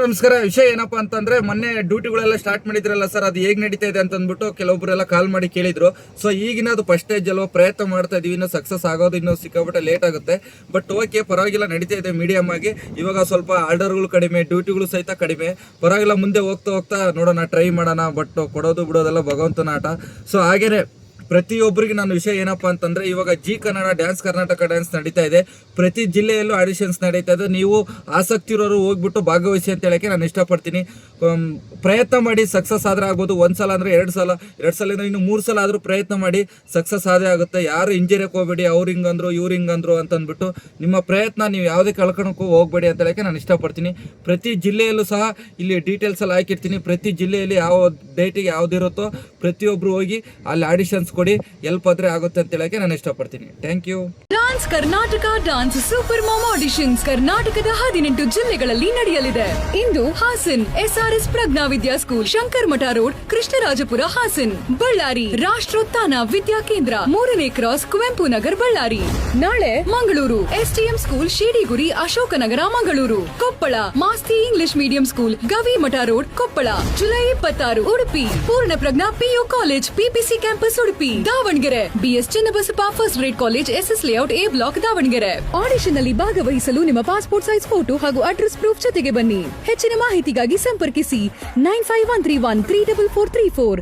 ನಮಸ್ಕಾರ. ವಿಷಯ ಏನಪ್ಪಾ ಅಂತಂದ್ರೆ ಮೊನ್ನೆ ಡ್ಯೂಟಿಗಳೆಲ್ಲ ಸ್ಟಾರ್ಟ್ ಮಾಡಿದ್ರಲ್ಲ ಸರ್, ಅದು ಹೇಗ್ ನಡೀತಾ ಇದೆ ಅಂತ ಅಂದ್ಬಿಟ್ಟು ಕೆಲವೊಬ್ಬರೆಲ್ಲ ಕಾಲ್ ಮಾಡಿ ಕೇಳಿದ್ರು. ಸೊ ಈಗಿನ ಅದು ಫಸ್ಟ್ ಸ್ಟೇಜ್ ಅಲ್ವಾ, ಪ್ರಯತ್ನ ಮಾಡ್ತಾ ಇದೀವಿ, ಇನ್ನು ಸಕ್ಸಸ್ ಆಗೋದು ಇನ್ನೂ ಸಿಕ್ಕಾಬಿಟ್ಟೆ ಲೇಟ್ ಆಗುತ್ತೆ. ಬಟ್ ಓಕೆ, ಪರವಾಗಿಲ್ಲ, ನಡೀತಾ ಇದೆ ಮೀಡಿಯಂ ಆಗಿ. ಇವಾಗ ಸ್ವಲ್ಪ ಆರ್ಡರ್ಗಳು ಕಡಿಮೆ, ಡ್ಯೂಟಿಗಳು ಸಹಿತ ಕಡಿಮೆ, ಪರವಾಗಿಲ್ಲ. ಮುಂದೆ ಹೋಗ್ತಾ ಹೋಗ್ತಾ ನೋಡೋಣ, ಟ್ರೈ ಮಾಡೋಣ. ಬಟ್ ಕೊಡೋದು ಬಿಡೋದೆಲ್ಲ ಭಗವಂತನ ಆಟ. ಸೊ ಹಾಗೇನೆ ಪ್ರತಿಯೊಬ್ಬರಿಗೆ ನಾನು ವಿಷಯ ಏನಪ್ಪಾ ಅಂತಂದ್ರೆ, ಇವಾಗ G Kannada dance Karnataka dance ನಡೀತಾ ಇದೆ. ಪ್ರತಿ ಜಿಲ್ಲೆಯಲ್ಲೂ ಆಡಿಷನ್ಸ್ ನಡೀತಾ ಇದೆ. ನೀವು ಆಸಕ್ತಿ ಇರೋರು ಹೋಗ್ಬಿಟ್ಟು ಭಾಗವಹಿಸಿ ಅಂತ ಹೇಳಕ್ಕೆ ನಾನು ಇಷ್ಟಪಡ್ತೀನಿ. ಪ್ರಯತ್ನ ಮಾಡಿ, ಸಕ್ಸಸ್ ಆದ್ರೆ ಆಗ್ಬೋದು. ಒಂದ್ಸಲ ಅಂದ್ರೆ ಎರಡು ಸಲ ಇನ್ನು 3 ಸಲ ಆದ್ರೂ ಪ್ರಯತ್ನ ಮಾಡಿ, ಸಕ್ಸಸ್ ಆದೇ ಆಗುತ್ತೆ. ಯಾರು ಇಂಜರಿಯಕ್ಕೆ ಹೋಗ್ಬೇಡಿ, ಅವ್ರು ಹಿಂಗಂದ್ರು ಇವ್ರು ಹಿಂಗಂದ್ರು ಅಂತ ಅಂದ್ಬಿಟ್ಟು ನಿಮ್ಮ ಪ್ರಯತ್ನ ನೀವು ಯಾವುದೇ ಕಳ್ಕೊಳಕ್ಕೂ ಹೋಗ್ಬೇಡಿ ಅಂತ ಹೇಳಕ್ಕೆ ನಾನು ಇಷ್ಟಪಡ್ತೀನಿ. ಪ್ರತಿ ಜಿಲ್ಲೆಯಲ್ಲೂ ಸಹ ಇಲ್ಲಿ ಡೀಟೇಲ್ಸ್ ಎಲ್ಲ ಹಾಕಿರ್ತೀನಿ. ಪ್ರತಿ ಜಿಲ್ಲೆಯಲ್ಲಿ ಯಾವ ಡೇಟಿಗೆ ಯಾವ್ದಿರುತ್ತೋ ಪ್ರತಿಯೊಬ್ರು ಹೋಗಿ ಅಲ್ಲಿ ಆಡಿಷನ್ಸ್ ಕೊಡಿ, ಹೆಲ್ಪ್ ಆದ್ರೆ ಆಗುತ್ತೆ ಅಂತ ಹೇಳಕ್ಕೆ ನಾನು ಇಷ್ಟಪಡ್ತೀನಿ. Thank you. Dance Karnataka dance super mom auditions ಕರ್ನಾಟಕದ 18 ಜಿಲ್ಲೆಗಳಲ್ಲಿ ನಡೆಯಲಿದೆ. ಇಂದು Hassan SRS Prajna Vidya school, Shankar Mutt road, Krishnarajapura, Hassan. Ballari Rashtrotthana Vidya Kendra, 3ನೇ ಕ್ರಾಸ್, ಕುವೆಂಪು ನಗರ್, ಬಳ್ಳಾರಿ. ನಾಳೆ Mangaluru STM school, Shidiguri, Ashokanagara, Mangaluru. Koppal Masti English medium school, Gavi Mutt road, Koppal. July 26 Udupi Poorna Prajna PU college, PPC campus, Udupi. Davanagere BS Channabasappa first grade college, SS layout, A block, Davanagere. Audition ನಲ್ಲಿ ಭಾಗವಹಿಸಲು ನಿಮ್ಮ passport size photo ಹಾಗೂ ಅಡ್ರೆಸ್ ಪ್ರೂಫ್ ಜೊತೆಗೆ ಬನ್ನಿ. ಹೆಚ್ಚಿನ ಮಾಹಿತಿಗಾಗಿ ಸಂಪರ್ಕಿಸಿ 9513134434.